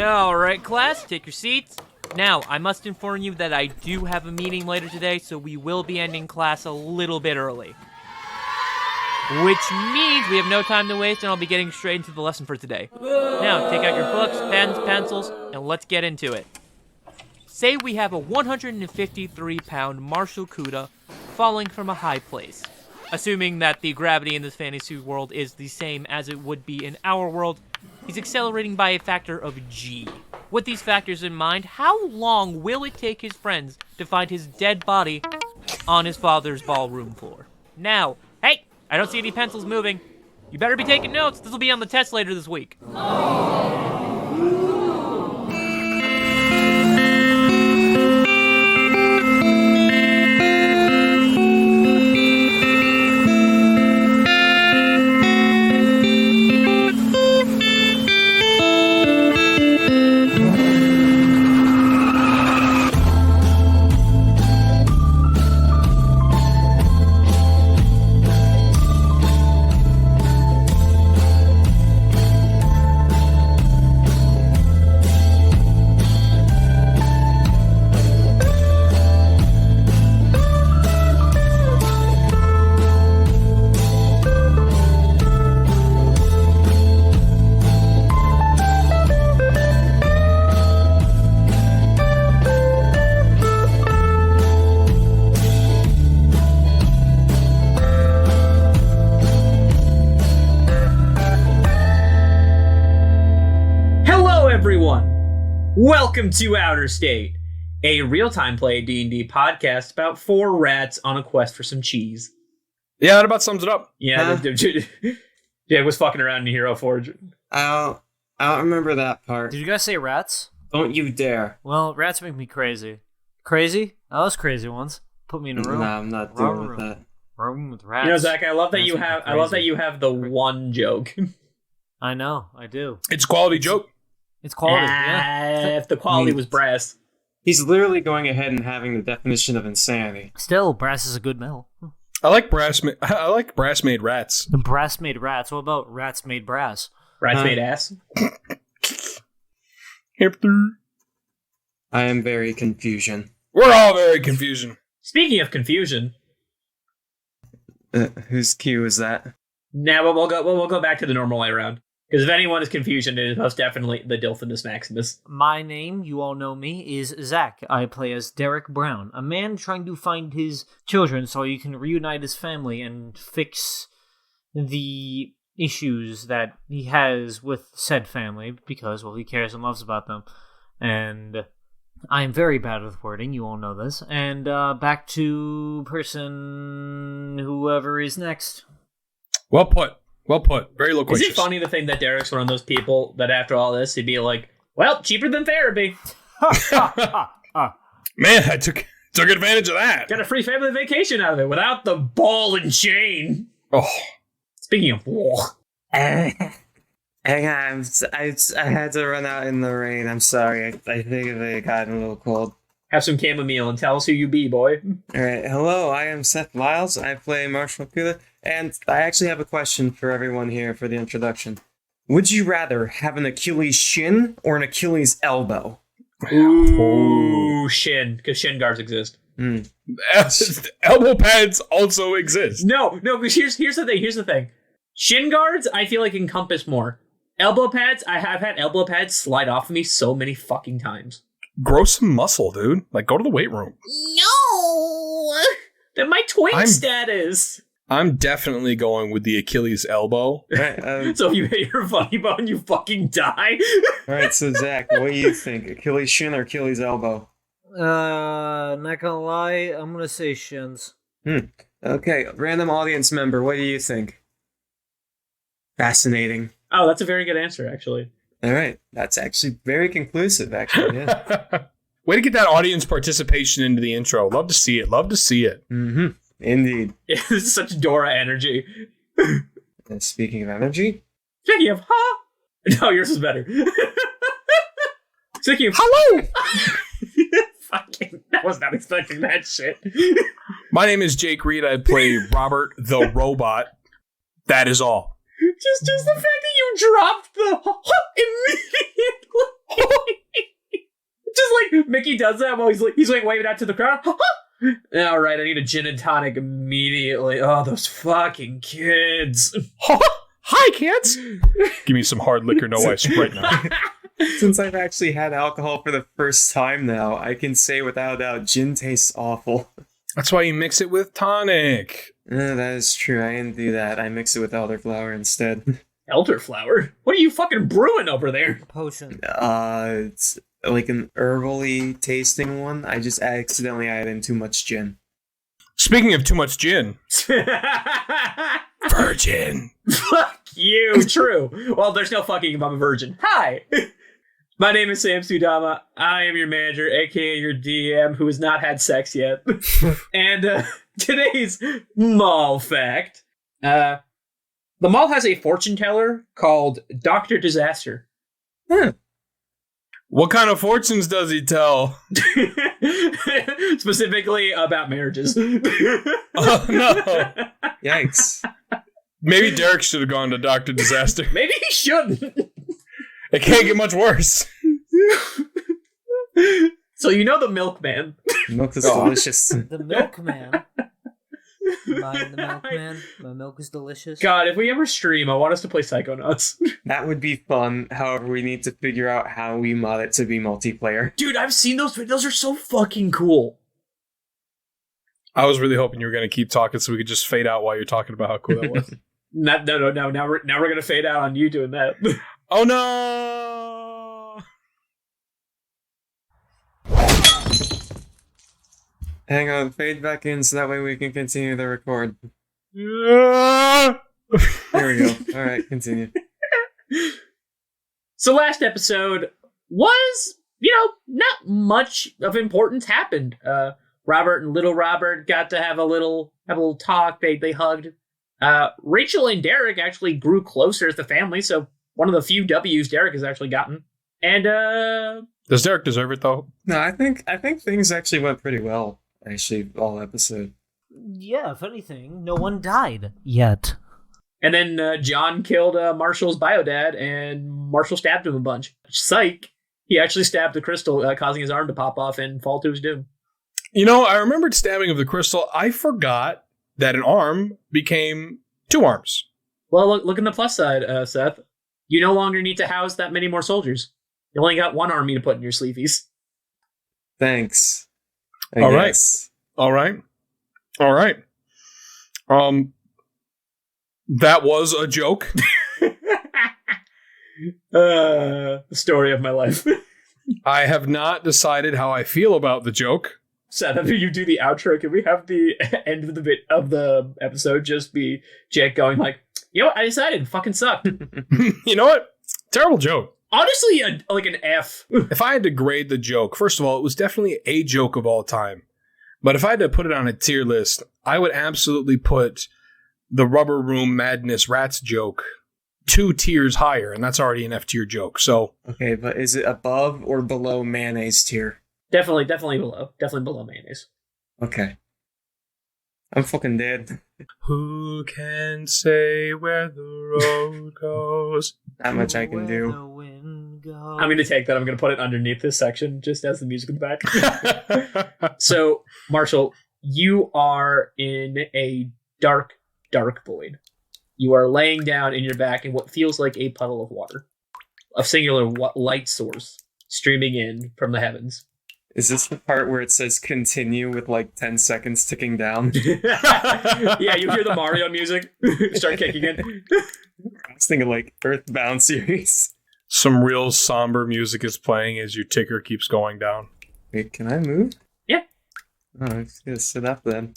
All right, class, take your seats. Now, I must inform you that I do have a meeting later today, so we will be ending class a little bit early. Which means we have no time to waste, and I'll be getting straight into the lesson for today. Now, take out your books, pens, pencils, and let's get into it. Say we have a 153-pound Marshall Cuda falling from a high place. Assuming that the gravity in this fantasy world is the same as it would be in our world, he's accelerating by a factor of G. With these factors in mind, how long will it take his friends to find his dead body on his father's ballroom floor? Now, hey, I don't see any pencils moving. You better be taking notes. This will be on the test later this week. Welcome to Outer State, a real-time play D&D podcast about 4 rats on a quest for some cheese. Yeah, that about sums it up. Yeah, Jay was fucking around in Hero Forge. I don't remember that part. Did you guys say rats? Don't you dare. Well, rats make me crazy. Crazy? I was crazy once. Put me in a room. Nah, I'm not dealing with that. Room with rats. You know, Zach, I love that you have the one joke. I know, I do. It's a quality joke. It's quality, yeah. If the quality was brass. He's literally going ahead and having the definition of insanity. Still, brass is a good metal. I like brass made rats. The brass made rats. What about rats made brass? Rats made ass. I am very confusion. We're all very confusion. Speaking of confusion, whose cue is that? now we'll go back to the normal way around. Because if anyone is confusion, it is most definitely the Dilphinus Maximus. My name, you all know me, is Zach. I play as Derek Brown, a man trying to find his children so he can reunite his family and fix the issues that he has with said family, because, well, he cares and loves about them. And I am very bad with wording, you all know this. And back to whoever is next. Well put. Very loquacious. Is it funny to think that Derek's one of those people that after all this, he'd be like, well, cheaper than therapy. Man, I took advantage of that. Got a free family vacation out of it without the ball and chain. Oh. Speaking of... Hang on, I had to run out in the rain. I'm sorry. I think it got a little cold. Have some chamomile and tell us who you be, boy. Alright, hello, I am Seth Lyles. I play Marshall Cuda, and I actually have a question for everyone here for the introduction. Would you rather have an Achilles shin or an Achilles elbow? Ooh, shin, because shin guards exist. Elbow pads also exist. No, because here's the thing. Shin guards, I feel like encompass more. Elbow pads, I have had elbow pads slide off of me so many fucking times. Grow some muscle, dude. Like, go to the weight room. No! That my twink status. I'm definitely going with the Achilles elbow. Right, so if you hit your funny bone, you fucking die. Alright, so Zach, what do you think? Achilles shin or Achilles elbow? Not gonna lie, I'm gonna say shins. Okay, random audience member, what do you think? Fascinating. Oh, that's a very good answer, actually. All right. That's actually very conclusive, actually. Yeah. Way to get that audience participation into the intro. Love to see it. Mm-hmm. Indeed. This is such Dora energy. And speaking of energy... Speaking of, No, yours is better. Speaking of... Hello! Fucking... I was not expecting that shit. My name is Jake Reed. I play Robert the Robot. That is all. Just the fact that you dropped the immediately. Just like Mickey does that while he's like waving out to the crowd. All right, I need a gin and tonic immediately. Oh, those fucking kids. Hi, kids. Give me some hard liquor, no ice right now. Since I've actually had alcohol for the first time now, I can say without a doubt, gin tastes awful. That's why you mix it with tonic. That is true. I didn't do that. I mix it with elderflower instead. Elderflower? What are you fucking brewing over there? Potion. It's like an herbally tasting one. I just accidentally added in too much gin. Speaking of too much gin. Virgin. Fuck you. True. Well, there's no fucking if I'm a virgin. Hi. My name is Sam Sudama. I am your manager, aka your DM, who has not had sex yet. And today's mall fact. The mall has a fortune teller called Dr. Disaster. What kind of fortunes does he tell? Specifically about marriages. Oh, no. Yikes. Maybe Derek should have gone to Dr. Disaster. Maybe he shouldn't. It can't get much worse. So you know the milkman. Milk is delicious. The milkman. Buying the milkman. My milk is delicious. God, if we ever stream, I want us to play Psychonauts. That would be fun. However, we need to figure out how we mod it to be multiplayer. Dude, I've seen those. Those are so fucking cool. I was really hoping you were going to keep talking so we could just fade out while you're talking about how cool that was. No. Now we're gonna fade out on you doing that. Oh, no! Hang on, fade back in so that way we can continue the record. Yeah. There we go. All right, continue. So last episode was, not much of importance happened. Robert and little Robert got to have a little talk. They hugged. Rachel and Derek actually grew closer as a family, so one of the few W's Derek has actually gotten. And Does Derek deserve it, though? No, I think things actually went pretty well. Actually, all episode. Yeah, if anything, no one died yet. And then John killed Marshall's bio-dad, and Marshall stabbed him a bunch. Psych! He actually stabbed the crystal, causing his arm to pop off and fall to his doom. I remembered stabbing of the crystal. I forgot that an arm became 2 arms. Well, look on the plus side, Seth. You no longer need to house that many more soldiers. You only got 1 army to put in your sleeveys. Thanks. All right. Guess. All right. That was a joke. The story of my life. I have not decided how I feel about the joke. Seth, after you do the outro, can we have the end of the episode just be Jake going like, I decided, fucking sucked. You know what? Terrible joke. Honestly, like an F. If I had to grade the joke, first of all, it was definitely a joke of all time. But if I had to put it on a tier list, I would absolutely put the Rubber Room Madness Rats joke 2 tiers higher, and that's already an F tier joke. So Okay, but is it above or below mayonnaise tier? Definitely below. Definitely below mayonnaise. Okay. I'm fucking dead. who can say where the road goes? Not much I can do. I'm going to take that. I'm going to put it underneath this section just as the music in the back. So, Marshall, you are in a dark, dark void. You are laying down in your back in what feels like a puddle of water. A singular light source streaming in from the heavens. Is this the part where it says continue with like 10 seconds ticking down? Yeah, you hear the Mario music start kicking in. I was thinking like Earthbound series. Some real somber music is playing as your ticker keeps going down. Wait, can I move? Yeah. Oh, I'm just gonna sit up then.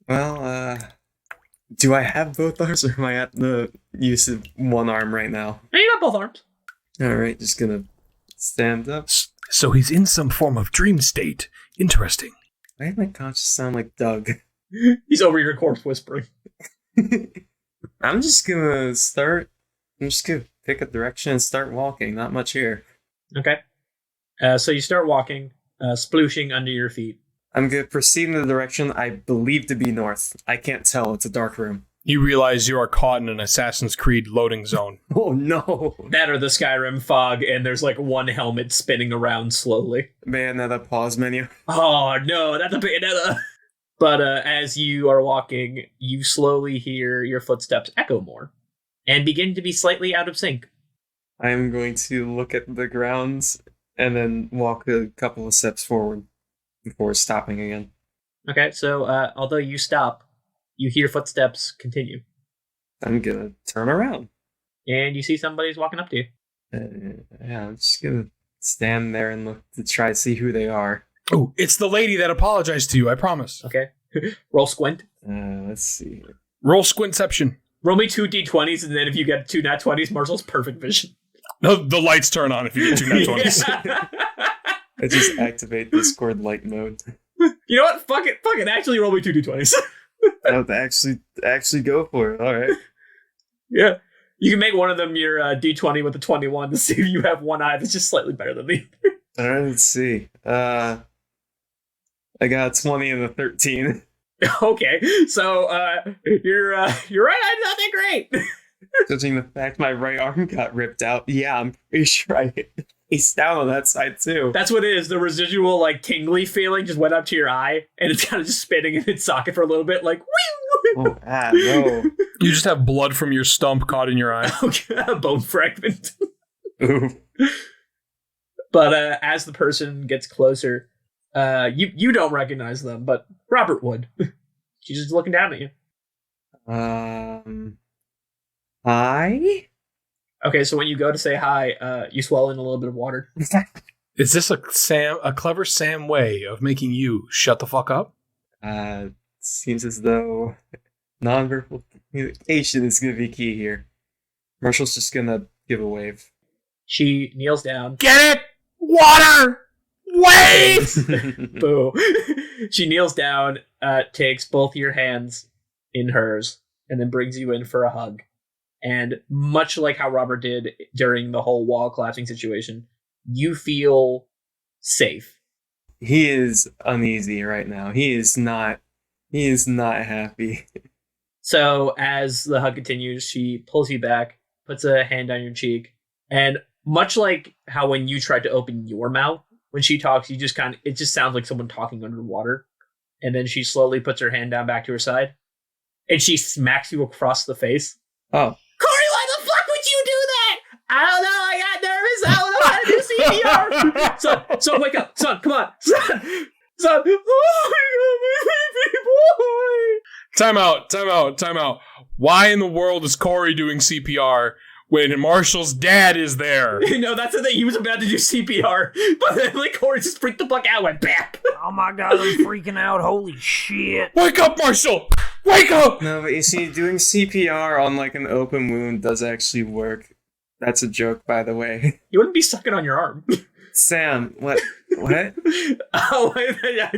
Well, do I have both arms or am I at the use of one arm right now? No, you got both arms. Alright, just gonna stand up. So he's in some form of dream state. Interesting. Why did my conscious sound like Doug? He's over your corpse whispering. I'm just gonna pick a direction and start walking. Not much here. Okay. So you start walking, splooshing under your feet. I'm gonna proceed in the direction I believe to be north. I can't tell. It's a dark room. You realize you are caught in an Assassin's Creed loading zone. Oh no. That or the Skyrim fog, and there's like one helmet spinning around slowly. Bayonetta pause menu. Oh no, that's a Bayonetta. But as you are walking, you slowly hear your footsteps echo more and begin to be slightly out of sync. I am going to look at the grounds and then walk a couple of steps forward before stopping again. Okay, so although you stop, you hear footsteps continue. I'm gonna turn around. And you see somebody's walking up to you. Yeah, I'm just gonna stand there and look to try to see who they are. Oh, it's the lady that apologized to you, I promise. Okay. Roll squint. Let's see. Roll squintception. Roll me 2 d20s, and then if you get 2 nat 20s, Marshall's perfect vision. No, the lights turn on if you get 2 nat 20s. I just activate Discord light mode. You know what? Fuck it. Actually, roll me 2 d20s. I have to actually go for it. All right. Yeah. You can make one of them your d20 with a 21 to see if you have one eye that's just slightly better than the other. All right, let's see. I got a 20 and a 13. Okay, so your right eye's not that great. Judging the fact my right arm got ripped out, yeah, I'm pretty sure I hit face down on that side too. That's what it is. The residual like tingly feeling just went up to your eye, and it's kind of just spinning in its socket for a little bit, like whew. Oh, no. You just have blood from your stump caught in your eye. Okay, a bone fragment. Ooh. But as the person gets closer, you don't recognize them, but Robert would. She's just looking down at you. Hi? Okay, so when you go to say hi, you swallow in a little bit of water. Is this a clever Sam way of making you shut the fuck up? Seems as though nonverbal communication is going to be key here. Marshall's just going to give a wave. She kneels down. Get it? Water! Wave! Boo. She kneels down, takes both your hands in hers, and then brings you in for a hug. And much like how Robert did during the whole wall collapsing situation, you feel safe. He is uneasy right now. He is not happy. So as the hug continues, she pulls you back, puts a hand on your cheek, and much like how when you tried to open your mouth, when she talks, it just sounds like someone talking underwater. And then she slowly puts her hand down back to her side, and she smacks you across the face. Oh. Corey, why the fuck would you do that? I don't know. I got nervous. I don't know how to do CPR. Son, wake up. Son, come on. Son. Oh my God, baby boy. Time out. Why in the world is Corey doing CPR when Marshall's dad is there? No, that's the thing. He was about to do CPR, but then like Corey just freaked the fuck out and went bap. Oh my god, I'm freaking out. Holy shit. Wake up, Marshall! Wake up! No, but you see, doing CPR on like an open wound does actually work. That's a joke, by the way. You wouldn't be sucking on your arm. Sam, what? What? Oh, yeah,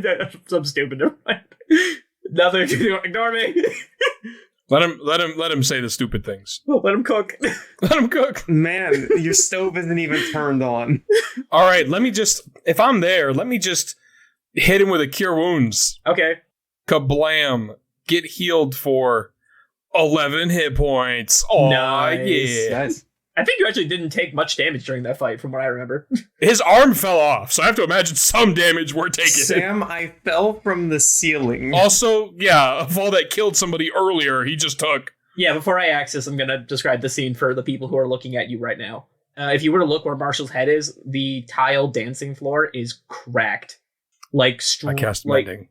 I'm stupid. Never mind. Nothing to do. Ignore me. Let him say the stupid things. Let him cook. Let him cook. Man, your stove isn't even turned on. All right, if I'm there, let me just hit him with a cure wounds. Okay. Kablam. Get healed for 11 hit points. Oh, Nice. yeah. Guys, I think you actually didn't take much damage during that fight, from what I remember. His arm fell off, so I have to imagine some damage were taken. Sam, I fell from the ceiling. Also, yeah, of all that killed somebody earlier, he just took. Yeah, before I access, I'm going to describe the scene for the people who are looking at you right now. If you were to look where Marshall's head is, the tile dancing floor is cracked. Like, I cast mending.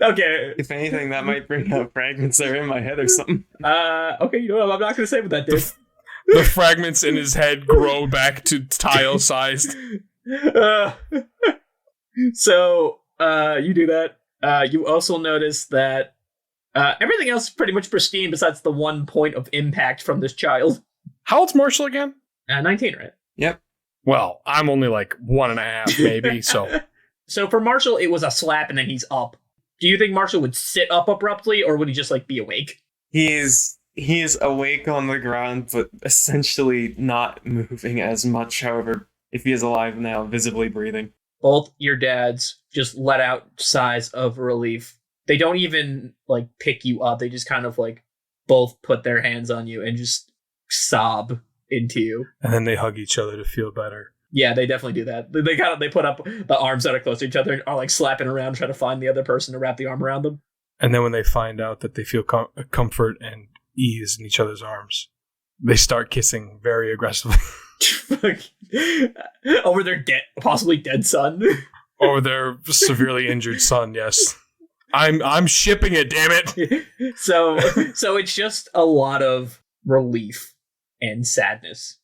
Okay. If anything, that might bring out fragments that are in my head or something. Okay, you know what? I'm not going to say what that did. The fragments in his head grow back to tile-sized. So, you do that. You also notice that everything else is pretty much pristine besides the 1 point of impact from this child. How old's Marshall again? 19, right? Yep. Well, I'm only like 1.5, maybe, so. So for Marshall, it was a slap and then he's up. Do you think Marshall would sit up abruptly, or would he just, like, be awake? He is awake on the ground, but essentially not moving as much. However, if he is alive now, visibly breathing. both your dads just let out sighs of relief. They don't even like pick you up. They just kind of like both put their hands on you and just sob into you. And then they hug each other to feel better. Yeah, they definitely do that. They put up the arms that are close to each other and are like slapping around, trying to find the other person to wrap the arm around them. And then when they find out that they feel comfort and ease in each other's arms, they start kissing very aggressively. Over their possibly dead son. Over their severely injured son, yes. I'm shipping it, damn it. So it's just a lot of relief and sadness.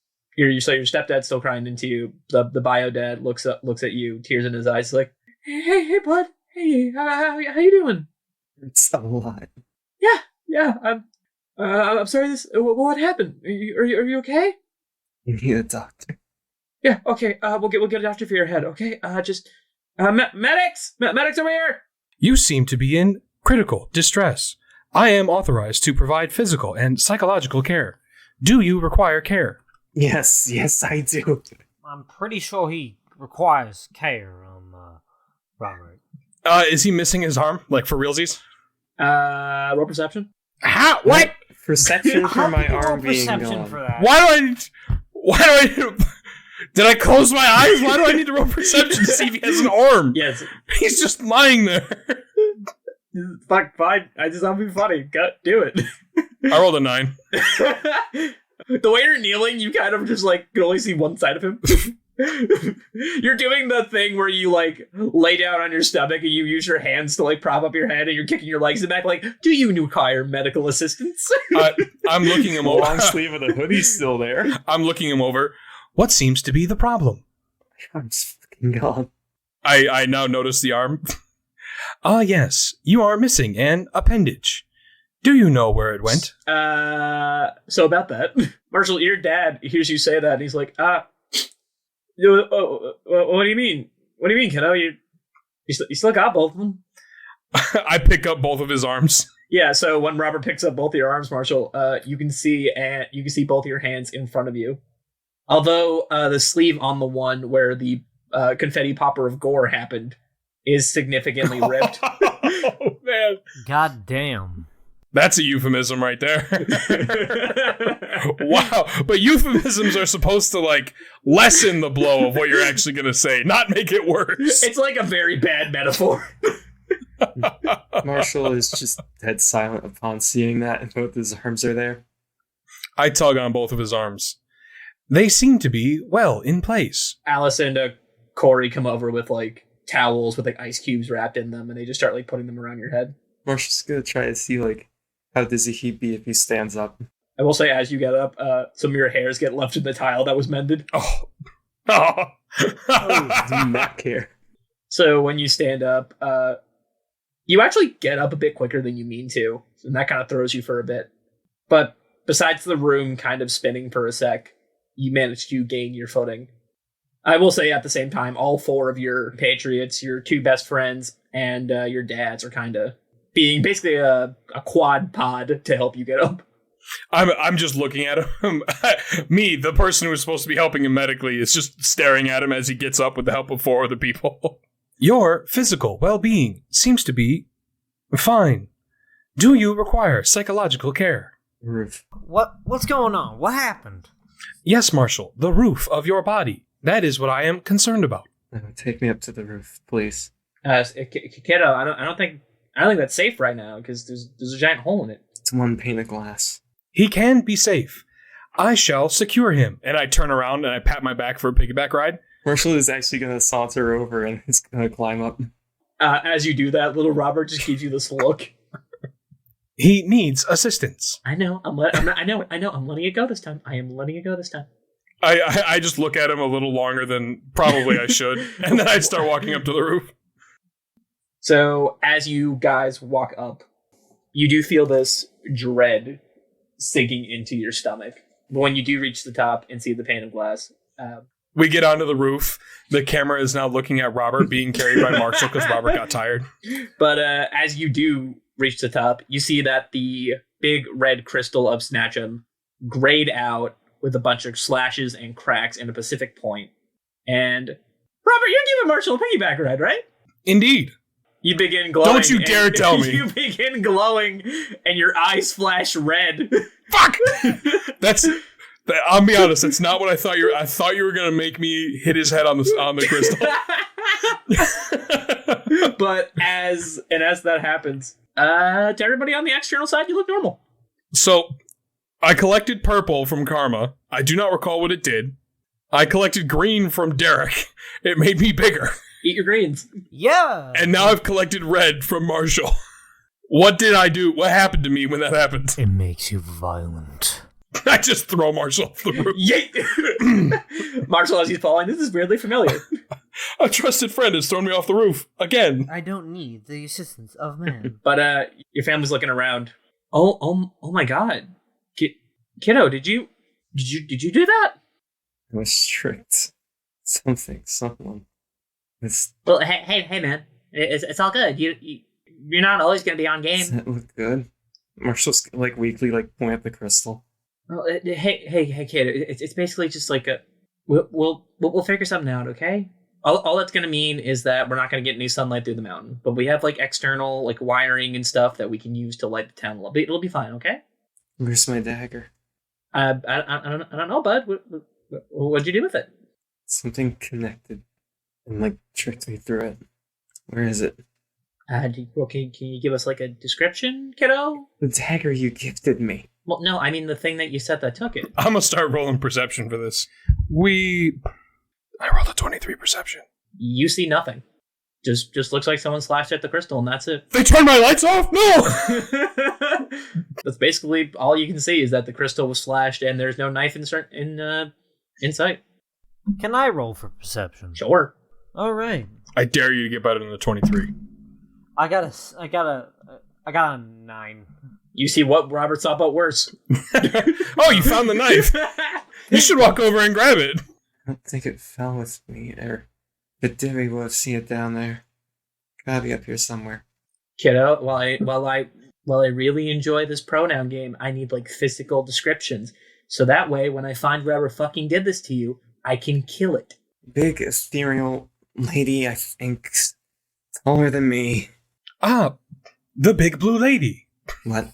So your stepdad's still crying into you. The bio dad looks at you, tears in his eyes, like, hey, bud, hey, how you doing? It's a lot. Yeah. I'm sorry. What happened? Are you okay? You need a doctor. Yeah. Okay. We'll get a doctor for your head. Okay. Medics over here. You seem to be in critical distress. I am authorized to provide physical and psychological care. Do you require care? Yes, I do. I'm pretty sure he requires care, Robert. Is he missing his arm? Like for realsies? Roll perception. How? What? Perception for my Roll arm being perception gone. for that. Why do I did I close my eyes? Why do I need to roll perception to see if he has an arm? Yes. He's just lying there. Fuck, fine. I'll be funny. Do it. I rolled a 9. The way you're kneeling, you kind of just like can only see one side of him. You're doing the thing where you like lay down on your stomach and you use your hands to like prop up your head and you're kicking your legs in the back like, do you require medical assistance? I'm looking him over. Long sleeve of the hoodie's still there. I'm looking him over. What seems to be the problem? I'm just fucking gone. I now notice the arm. Yes, you are missing an appendage. Do you know where it went? So about that, Marshall, your dad hears you say that and he's like, what do you mean? What do you mean, kiddo? You still got both of them? I pick up both of his arms. Yeah, so when Robert picks up both of your arms, Marshall, you can see both of your hands in front of you. Although the sleeve on the one where the confetti popper of gore happened is significantly ripped. Oh, man. God damn. That's a euphemism right there. Wow. But euphemisms are supposed to, like, lessen the blow of what you're actually going to say, not make it worse. It's like a very bad metaphor. Marshall is just dead silent upon seeing that, and both his arms are there. I tug on both of his arms. They seem to be well in place. Alice and Corey come over with, like, towels with, like, ice cubes wrapped in them, and they just start, like, putting them around your head. Marshall's gonna try to see, like, how dizzy he'd be if he stands up. I will say, as you get up, some of your hairs get left in the tile that was mended. Oh. Do not care. So when you stand up, you actually get up a bit quicker than you mean to, and that kind of throws you for a bit. But besides the room kind of spinning for a sec, you manage to gain your footing. I will say at the same time, all 4 of your patriots, your 2 best friends, and your dads are kind of being basically a quad pod to help you get up. I'm just looking at him. Me, the person who was supposed to be helping him medically, is just staring at him as he gets up with the help of 4 other people. Your physical well-being seems to be fine. Do you require psychological care? Roof. What's going on? What happened? Yes, Marshall, the roof of your body. That is what I am concerned about. Take me up to the roof, please. Kiddo, I don't think that's safe right now because there's a giant hole in it. It's one pane of glass. He can be safe. I shall secure him. And I turn around and I pat my back for a piggyback ride. Marshall is actually going to saunter over and he's going to climb up. As you do that, little Robert just gives you this look. He needs assistance. I know. I'm letting it go this time. I am letting it go this time. I just look at him a little longer than probably I should. And then I start walking up to the roof. So as you guys walk up, you do feel this dread sinking into your stomach. But when you do reach the top and see the pane of glass, we get onto the roof. The camera is now looking at Robert being carried by Marshall because Robert got tired. But as you do reach the top, you see that the big red crystal of Snatchum grayed out with a bunch of slashes and cracks and a Pacific point. And Robert, you're giving Marshall a piggyback ride, right? Indeed. You begin glowing. Don't you dare tell me. You begin glowing, and your eyes flash red. Fuck! I'll be honest, that's not what I thought I thought you were going to make me hit his head on the crystal. But as that happens, to everybody on the external side, you look normal. So, I collected purple from Karma. I do not recall what it did. I collected green from Derek. It made me bigger. Eat your greens. Yeah. And now I've collected red from Marshall. What did I do? What happened to me when that happened? It makes you violent. I just throw Marshall off the roof. Yeet! Marshall, as he's falling, this is weirdly familiar. A trusted friend has thrown me off the roof again. I don't need the assistance of man. But your family's looking around. Oh my God, kiddo, did you do that? I was tricked. Someone. Well, hey, man, it's all good. You're not always gonna be on game. Does that look good? Marshall's weakly point at the crystal. Well, hey, kid, it's basically just like we'll figure something out, okay? All that's gonna mean is that we're not gonna get any sunlight through the mountain, but we have external wiring and stuff that we can use to light the town a little bit. It'll be fine, okay? Where's my dagger? I don't know, bud. What'd you do with it? Something connected and tricked me through it. Where is it? Can you give us a description, kiddo? The dagger you gifted me. Well, no, I mean the thing that you said that took it. I'm gonna start rolling perception for this. I rolled a 23 perception. You see nothing. Just looks like someone slashed at the crystal, and that's it. They turned my lights off? No! That's basically all you can see is that the crystal was slashed, and there's no knife in sight. Can I roll for perception? Sure. All right. I dare you to get better than a 23. I got a 9. You see what Robert saw, but worse. Oh, you found the knife. You should walk over and grab it. I don't think it fell with me, but Derry will have seen it down there. Gotta be up here somewhere. Kiddo, while I really enjoy this pronoun game, I need physical descriptions. So that way, when I find whoever fucking did this to you, I can kill it. Big, ethereal lady, I think. Taller than me. Ah, the big blue lady. What?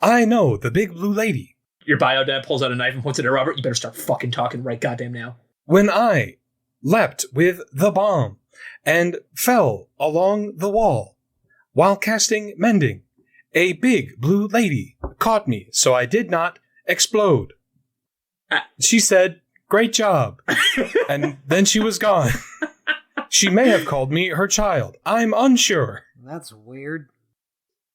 I know, the big blue lady. Your bio dad pulls out a knife and points it at Robert. You better start fucking talking right goddamn now. When I leapt with the bomb and fell along the wall while casting mending, a big blue lady caught me so I did not explode. She said, "Great job." And then she was gone. She may have called me her child. I'm unsure. That's weird.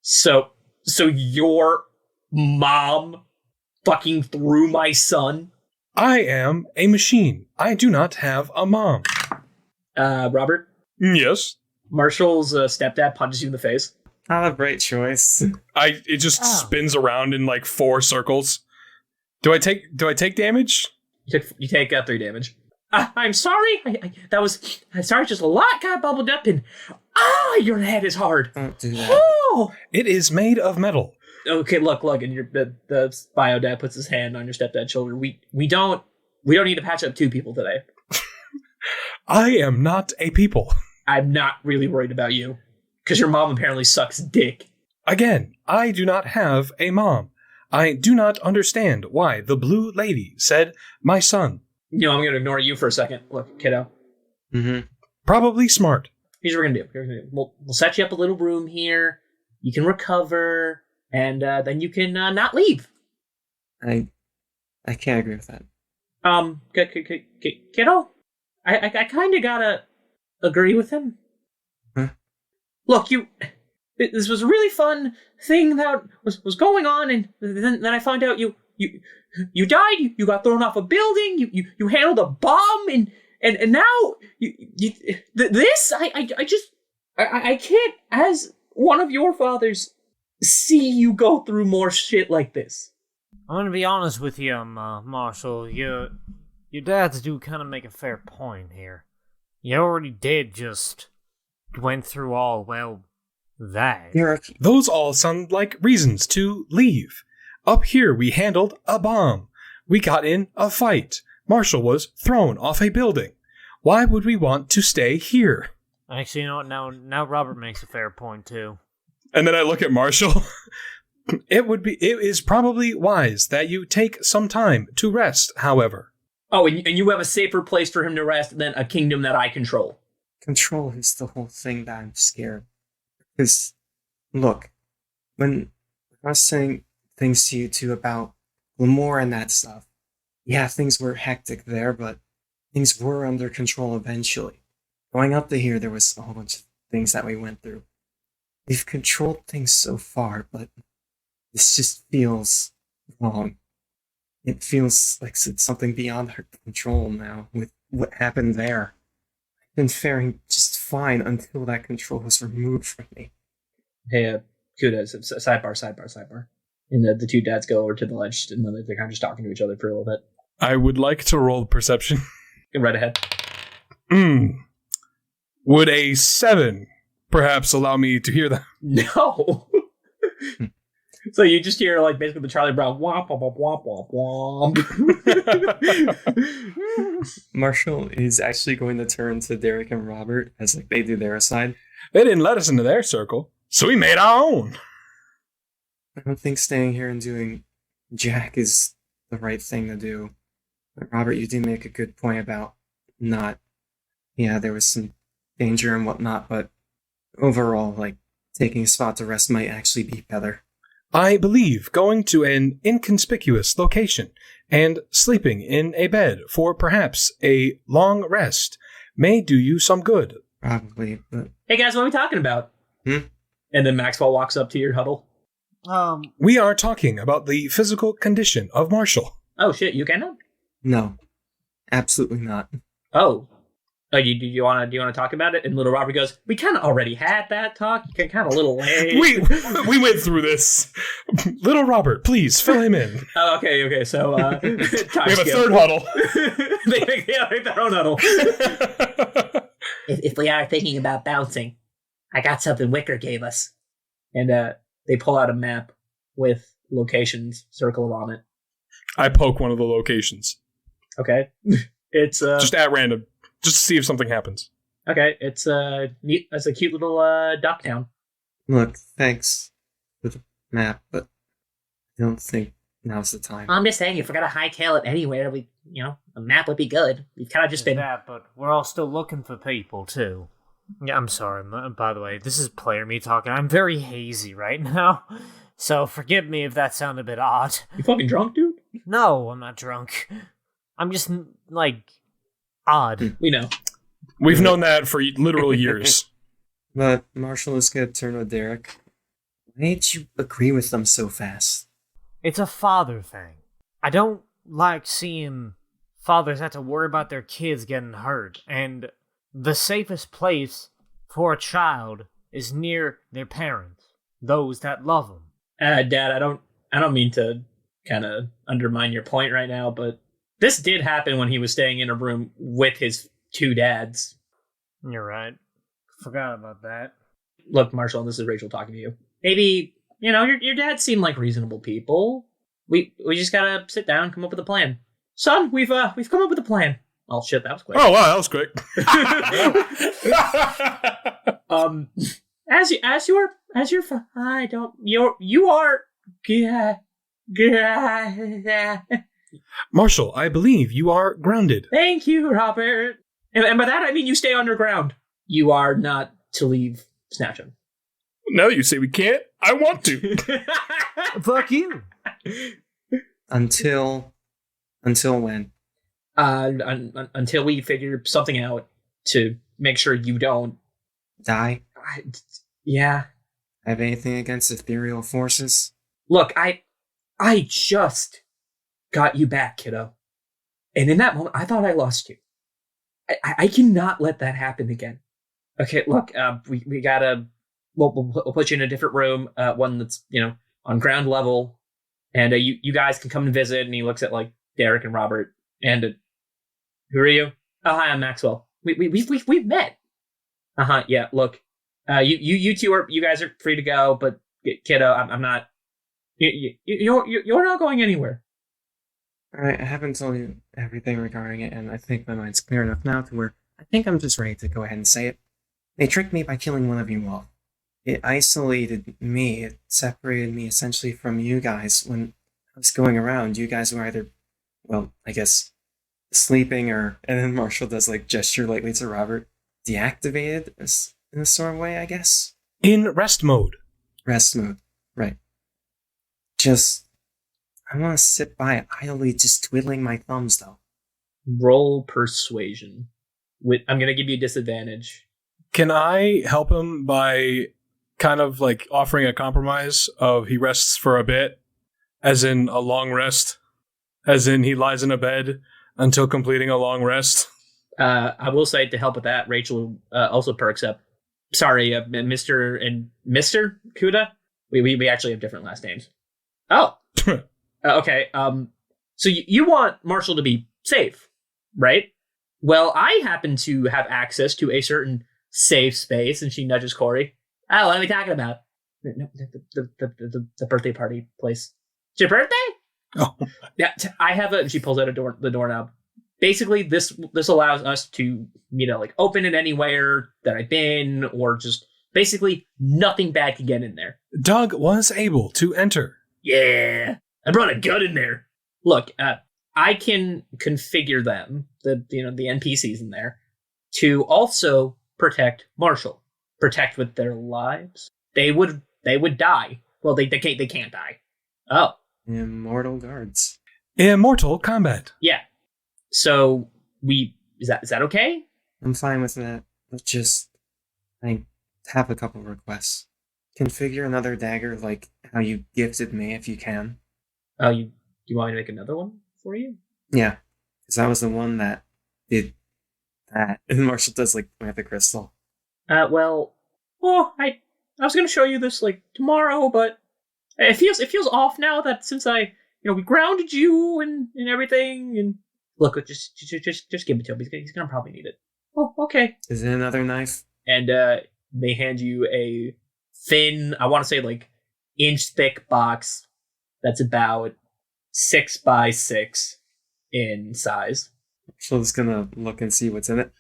So your mom fucking threw my son? I am a machine. I do not have a mom. Robert? Yes? Marshall's stepdad punches you in the face. Not a great choice. It just spins around in 4 circles. Do I take damage? You take 3 damage. I'm sorry. Sorry, just a lot got bubbled up and your head is hard. Don't do that. Oh! It is made of metal. Okay, look, and the bio dad puts his hand on your stepdad's shoulder. We don't need to patch up 2 people today. I am not a people. I'm not really worried about you, because your mom apparently sucks dick. Again, I do not have a mom. I do not understand why the blue lady said my son. I'm going to ignore you for a second. Look, kiddo. Mm-hmm. Probably smart. Here's what we're going to do. We'll set you up a little room here. You can recover. And then you can not leave. I can't agree with that. Kiddo, I kind of gotta agree with him. Huh? Look, this was a really fun thing that was going on, and then I found out you died. You got thrown off a building. You handled a bomb, and now this I can't, as one of your fathers, see you go through more shit like this. I'm gonna be honest with you, Marshall. Your dads do kind of make a fair point here. You already just went through all, that. Those all sound like reasons to leave. Up here we handled a bomb. We got in a fight. Marshall was thrown off a building. Why would we want to stay here? Actually, you know what? Now Robert makes a fair point too. And then I look at Marshall. It is probably wise that you take some time to rest, however. Oh, and you have a safer place for him to rest than a kingdom that I control. Control is the whole thing that I'm scared. Because, look, when I was saying things to you two about Lamore and that stuff, yeah, things were hectic there, but things were under control eventually. Going up to here, there was a whole bunch of things that we went through. We've controlled things so far, but this just feels wrong. It feels like it's something beyond our control now with what happened there. I've been faring just fine until that control was removed from me. Hey, Cuda, sidebar. And the two dads go over to the ledge, and they're kind of just talking to each other for a little bit. I would like to roll perception. Go right ahead. Would a 7 perhaps allow me to hear that? No. So you just hear, like, basically the Charlie Brown womp, womp, womp, womp, womp. Marshall is actually going to turn to Derek and Robert as like they do their aside. They didn't let us into their circle, so we made our own. I don't think staying here and doing Jack is the right thing to do. But Robert, you did make a good point about not... Yeah, there was some danger and whatnot, but overall, like, taking a spot to rest might actually be better. I believe going to an inconspicuous location and sleeping in a bed for perhaps a long rest may do you some good. Probably, but... Hey guys, what are we talking about? And then Maxwell walks up to your huddle. We are talking about the physical condition of Marshall. Oh shit, you cannot? No. Absolutely not. Oh. Do you want to talk about it? And little Robert goes, we kind of already had that talk. You can kind of little late. We went through this. Little Robert, please fill him in. Oh, okay. So we have a third huddle. they make their own huddle. if we are thinking about bouncing, I got something Wicker gave us. And they pull out a map with locations circled on it. I poke one of the locations. Okay. It's just at random. Just to see if something happens. Okay, it's neat. It's a cute little dock town. Look, thanks for the map, but I don't think now's the time. I'm just saying, if we're gonna hightail it anywhere, a map would be good. We've kind of just been that, but we're all still looking for people too. Yeah, I'm sorry. By the way, this is player me talking. I'm very hazy right now, so forgive me if that sounded a bit odd. You fucking drunk, dude? No, I'm not drunk. I'm just like. Odd. We know. We've known that for literal years. But Marshall is going to turn with Derek. Why did you agree with them so fast? It's a father thing. I don't like seeing fathers have to worry about their kids getting hurt, and the safest place for a child is near their parents, those that love them. Dad, I don't mean to kind of undermine your point right now, but this did happen when he was staying in a room with his two dads. You're right. Forgot about that. Look, Marshall, this is Rachel talking to you. Maybe, your dads seem like reasonable people. We just gotta sit down, come up with a plan. Son, we've come up with a plan. Oh shit, that was quick. Oh wow, that was quick. Marshall, I believe you are grounded. Thank you, Robert. And by that, I mean you stay underground. You are not to leave Snatchum. No, you say we can't? I want to. Fuck you. Until when? Until we figure something out to make sure you don't... Die? Yeah. Have anything against ethereal forces? Look, I just got you back, kiddo. And in that moment, I thought I lost you. I cannot let that happen again. Okay, look, we gotta... We'll put you in a different room, one that's, on ground level. And you guys can come and visit. And he looks at, Derek and Robert. And who are you? Oh, hi, I'm Maxwell. We've met. Uh-huh, yeah, look. You two you guys are free to go, but kiddo, I'm not... You're not going anywhere. Alright, I haven't told you everything regarding it, and I think my mind's clear enough now to where I think I'm just ready to go ahead and say it. They tricked me by killing one of you all. It isolated me. It separated me essentially from you guys. When I was going around, you guys were either, well, I guess, sleeping or, and then Marshall does like gesture lightly to Robert, deactivated in a sort of way, I guess. In rest mode. Rest mode, right. Just, I want to sit by idly just twiddling my thumbs though. Roll persuasion. I'm going to give you a disadvantage. Can I help him by kind of like offering a compromise of he rests for a bit, as in a long rest, as in he lies in a bed until completing a long rest? I will say to help with that, Rachel also perks up. Sorry, Mr. and Mr. Cuda? We actually have different last names. Oh. Okay. So you want Marshall to be safe, right? Well, I happen to have access to a certain safe space, and she nudges Corey. Oh, what are we talking about? No, the birthday party place. It's your birthday? Oh. Yeah, I have she pulls out the doorknob. Basically, this allows us to, like open it anywhere that I've been, or just basically nothing bad can get in there. Doug was able to enter. Yeah, I brought a gun in there. Look, I can configure them, the NPCs in there, to also protect Marshall. Protect with their lives. They would die. Well, they can't die. Oh, Immortal guards. Immortal combat. Yeah. So is that okay? I'm fine with that. But just, I have a couple requests. Configure another dagger like how you gifted me if you can. Oh, you want me to make another one for you? Yeah, because that was the one that did that. And Marshall does like with the crystal. I was gonna show you this like tomorrow, but it feels off now that since we grounded you and everything. And look, just give it to him. He's gonna probably need it. Oh, okay. Is it another knife? And they hand you a thin, I want to say like inch thick box that's about 6 by 6 in size. Marshall's gonna look and see what's in it.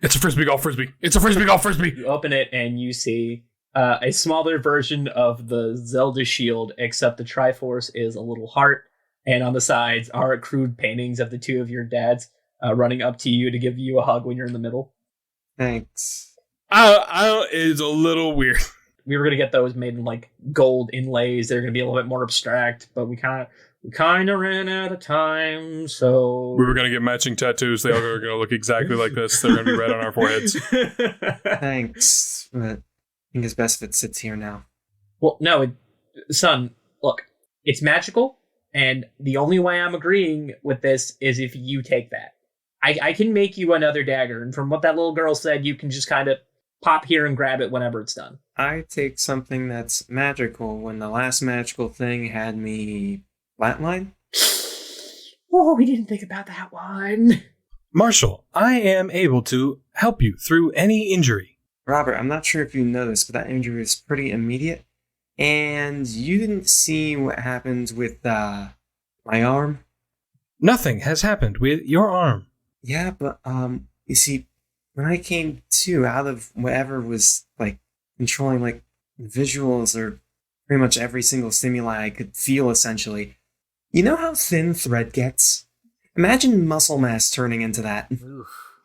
It's a frisbee golf frisbee. It's a frisbee golf frisbee. You open it and you see a smaller version of the Zelda shield, except the Triforce is a little heart, and on the sides are crude paintings of the two of your dads running up to you to give you a hug when you're in the middle. Thanks. It's a little weird. We were gonna get those made in like gold inlays. They're gonna be a little bit more abstract, but we kind of ran out of time, so We were going to get matching tattoos. They all are going to look exactly like this. They're going to be red on our foreheads. Thanks, but I think it's best if it sits here now. Well, no, son, look, it's magical, and the only way I'm agreeing with this is if you take that. I can make you another dagger, and from what that little girl said, you can just kind of pop here and grab it whenever it's done. I take something that's magical when the last magical thing had me flatline? Oh, we didn't think about that one. Marshall, I am able to help you through any injury. Robert, I'm not sure if you noticed, but that injury is pretty immediate. And you didn't see what happened with my arm? Nothing has happened with your arm. Yeah, but you see, when I came to out of whatever was like controlling like visuals or pretty much every single stimuli I could feel essentially, you know how thin thread gets? Imagine muscle mass turning into that.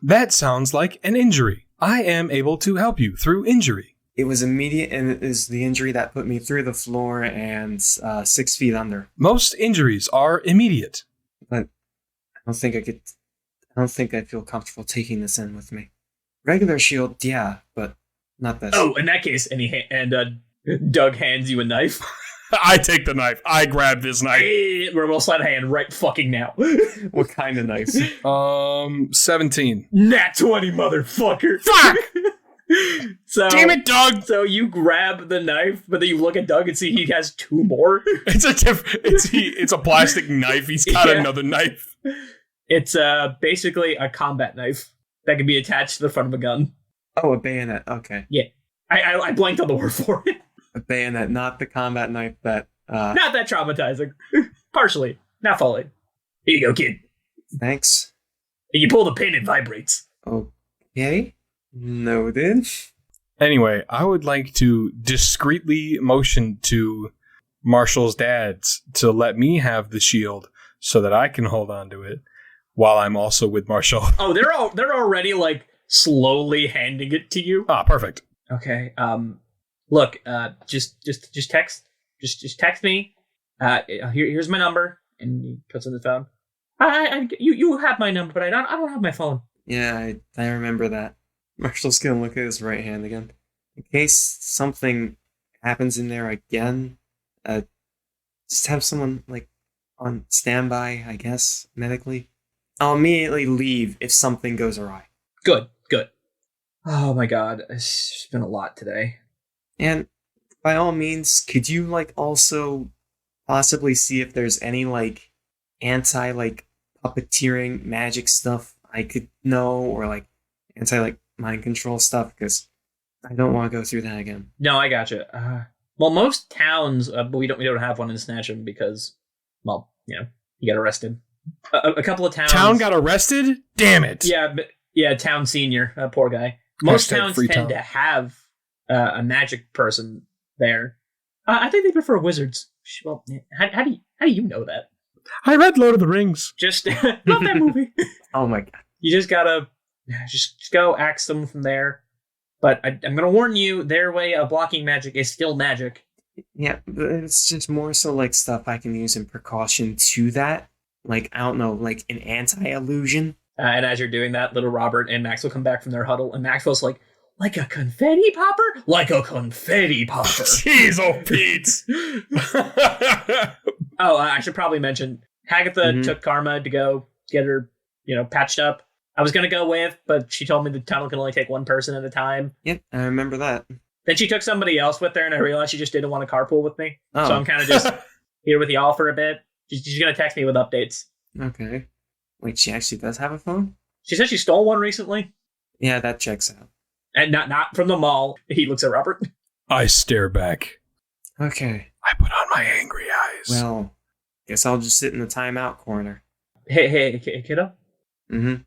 That sounds like an injury. I am able to help you through injury. It was immediate, and it is the injury that put me through the floor and 6 feet under. Most injuries are immediate. But I don't think I feel comfortable taking this in with me. Regular shield, yeah, but not this. Oh, in that case, and Doug hands you a knife. I take the knife. I grab this knife. We'll slide a hand right fucking now. What kind of knife? 17. Nat 20, motherfucker. Fuck! So, Damn it, Doug! So you grab the knife, but then you look at Doug and see he has 2 more. It's a plastic knife. He's got another knife. It's basically a combat knife that can be attached to the front of a gun. Oh, a bayonet. Okay. Yeah. I blanked on the word for it. A bayonet, not the combat knife that... Not that traumatizing. Partially. Not fully. Here you go, kid. Thanks. You pull the pin, it vibrates. Oh, Okay. Noted. Anyway, I would like to discreetly motion to Marshall's dads to let me have the shield so that I can hold on to it while I'm also with Marshall. Oh, they're already like slowly handing it to you. Ah, perfect. Okay. Look. Just text me. Here's my number, and he puts in the phone. You have my number, but I don't have my phone. Yeah, I remember that. Marshall's gonna look at his right hand again. In case something happens in there again, just have someone, like, on standby, I guess, medically. I'll immediately leave if something goes awry. Good. Oh my god, it's been a lot today. And by all means, could you, like, also possibly see if there's any, like, anti, like, puppeteering magic stuff I could know, or, like, anti, like, mind control stuff, because I don't want to go through that again. No, I gotcha. Well, most towns, but we don't have one in Snatchum because, well, you got arrested. A couple of towns. Town got arrested? Damn it. Yeah, town senior, poor guy. Most Hashtag towns free tend town. to have a magic person there. I think they prefer wizards. Well, how do you know that? I read Lord of the Rings. Just love that movie. Oh my god. You just gotta just go axe them from there. But I'm gonna warn you, their way of blocking magic is still magic. Yeah, but it's just more so, like, stuff I can use in precaution to that. Like, I don't know, like an anti-illusion. And as you're doing that, little Robert and Max will come back from their huddle, and Maxwell's like a confetti popper? Like a confetti popper. Jeez, oh, Pete. Oh, I should probably mention, Hagatha took Karma to go get her, patched up. I was going to go with, but she told me the tunnel can only take one person at a time. Yep, I remember that. Then she took somebody else with her, and I realized she just didn't want to carpool with me. Oh. So I'm kind of just here with y'all for a bit. She's going to text me with updates. Okay. Wait, she actually does have a phone? She said she stole one recently. Yeah, that checks out. And not from the mall. He looks at Robert. I stare back. Okay. I put on my angry eyes. Well, guess I'll just sit in the timeout corner. Hey, kiddo. Mm-hmm.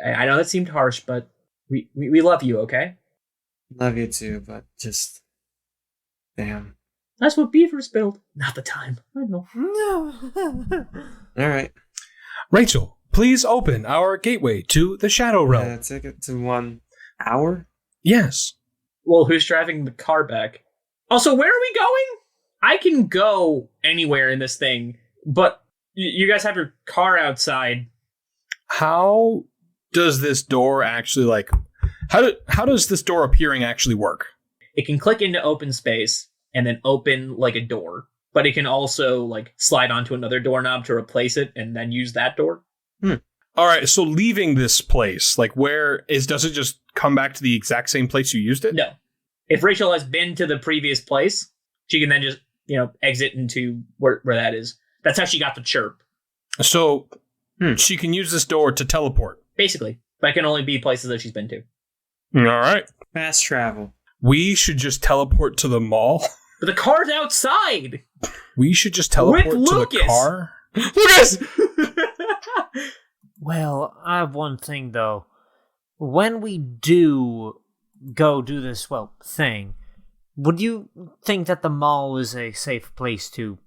I know that seemed harsh, but we love you, okay? Love you too, but just... Damn. That's what beavers build. Not the time. I know. Alright. Rachel, please open our gateway to the Shadow Realm. Take it to 1 hour? Yes. Well, who's driving the car back? Also, where are we going? I can go anywhere in this thing, but you guys have your car outside. How does this door actually, how does this door appearing actually work? It can click into open space and then open like a door, but it can also slide onto another doorknob to replace it and then use that door. All right, so leaving this place, does it just come back to the exact same place you used it? No. If Rachel has been to the previous place, she can then just, exit into where that is. That's how she got the chirp. So she can use this door to teleport. Basically. But it can only be places that she's been to. All right. Fast travel. We should just teleport to the mall. But the car's outside! We should just teleport to Lucas. the car. Lucas! Well, I have one thing, though. When we do go do this, thing, would you think that the mall is a safe place to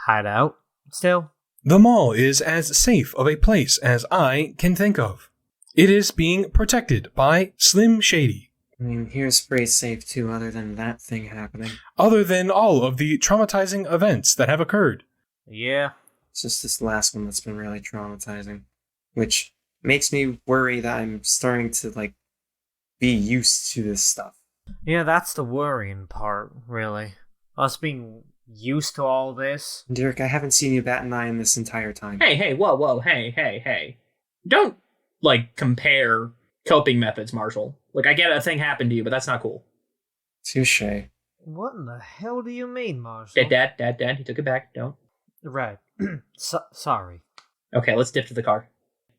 hide out still? The mall is as safe of a place as I can think of. It is being protected by Slim Shady. I mean, here's pretty safe too, other than that thing happening. Other than all of the traumatizing events that have occurred. Yeah. It's just this last one that's been really traumatizing. Which makes me worry that I'm starting to, be used to this stuff. Yeah, that's the worrying part, really. Us being used to all this. Derek, I haven't seen you bat an eye in this entire time. Hey, whoa, hey. Don't, compare coping methods, Marshall. I get a thing happened to you, but that's not cool. Touche. What in the hell do you mean, Marshall? Dad, he took it back. Don't. Right. Sorry. Okay, let's dip to the car.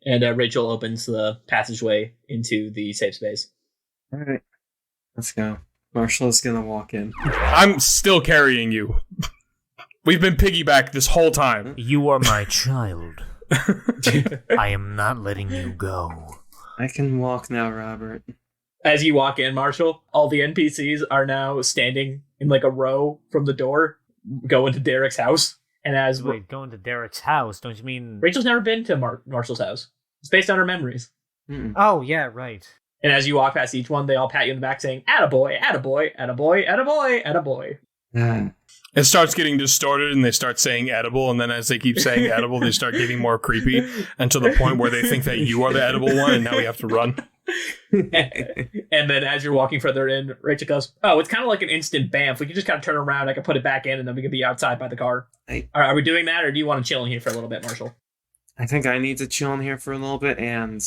And Rachel opens the passageway into the safe space. Alright. Let's go. Marshall is gonna walk in. I'm still carrying you. We've been piggyback this whole time. You are my child. I am not letting you go. I can walk now, Robert. As you walk in, Marshall, all the NPCs are now standing in like a row from the door, going to Derek's house. And as Wait, going to Derek's house? Don't you mean... Rachel's never been to Marshall's house. It's based on her memories. Mm-mm. Oh, yeah, right. And as you walk past each one, they all pat you in the back saying, "Attaboy, attaboy, attaboy, attaboy, attaboy." Ah, It starts getting distorted and they start saying edible, and then as they keep saying edible, they start getting more creepy until the point where they think that you are the edible one and now we have to run. And then as you're walking further in, Rachel goes, "Oh, it's kind of like an instant bamf. We can just kind of turn around, I can put it back in, and then we can be outside by the car." Are we doing that, or do you want to chill in here for a little bit, Marshall? I think I need to chill in here for a little bit, and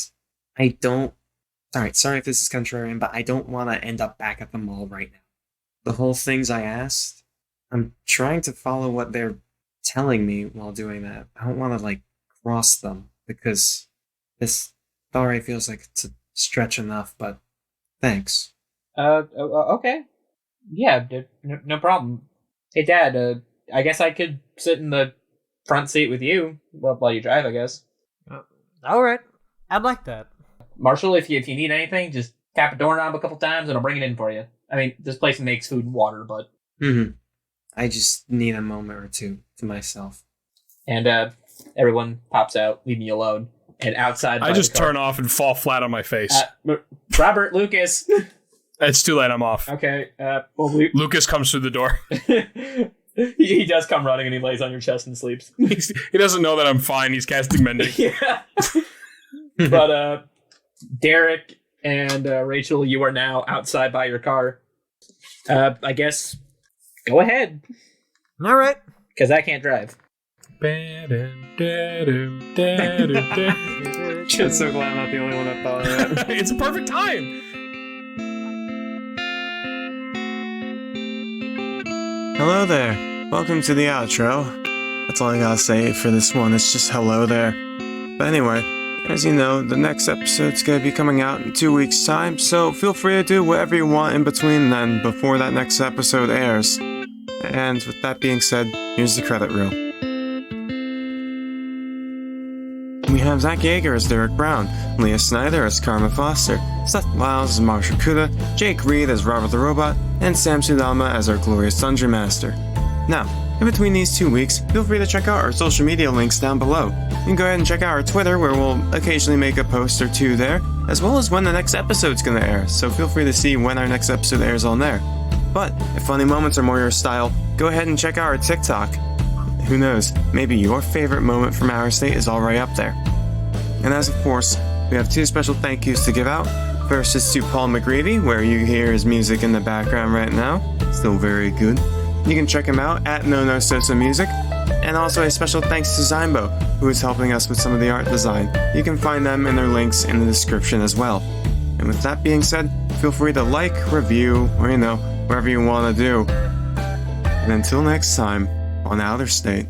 I don't... Sorry if this is contrarian, but I don't want to end up back at the mall right now. The whole things I asked, I'm trying to follow what they're telling me while doing that. I don't want to, like, cross them, because this already feels like it's a stretch enough, but thanks. Okay. Yeah, no problem. Hey, Dad, I guess I could sit in the front seat with you while you drive, I guess. All right. I'd like that. Marshall, if you need anything, just tap a doorknob a couple times and I'll bring it in for you. I mean, this place makes food and water, but... Mm-hmm. I just need a moment or two to myself. And everyone pops out, leave me alone. And outside... I just turn off and fall flat on my face. Robert, Lucas. It's too late, I'm off. Okay, Lucas comes through the door. He does come running and he lays on your chest and sleeps. He doesn't know that I'm fine. He's casting mending. Yeah. But Derek and Rachel, you are now outside by your car. I guess go ahead. All right. Because I can't drive. Just so glad I'm not the only one that thought of that. It's a perfect time. Hello there. Welcome to the outro. That's all I gotta say for this one. It's just hello there. But anyway, as you know, the next episode's gonna be coming out in 2 weeks' time, so feel free to do whatever you want in between then, before that next episode airs. And with that being said, here's the credit reel. We have Zach Yeager as Derek Brown, Leah Snyder as Karma Foster, Seth Lyles as Marshall Cuda, Jake Reed as Robert the Robot, and Sam Sudama as our glorious Dungeon Master. Now, in between these 2 weeks, feel free to check out our social media links down below. You can go ahead and check out our Twitter, where we'll occasionally make a post or two there, as well as when the next episode's gonna air, so feel free to see when our next episode airs on there. But, if funny moments are more your style, go ahead and check out our TikTok. Who knows, maybe your favorite moment from our state is already up there. And as of course, we have 2 special thank yous to give out. First is to Paul McGreevy, where you hear his music in the background right now. Still very good. You can check him out at No Sosa Music. And also a special thanks to Zymbo, who is helping us with some of the art design. You can find them in their links in the description as well. And with that being said, feel free to like, review, or whatever you want to do. And until next time, on Outer State.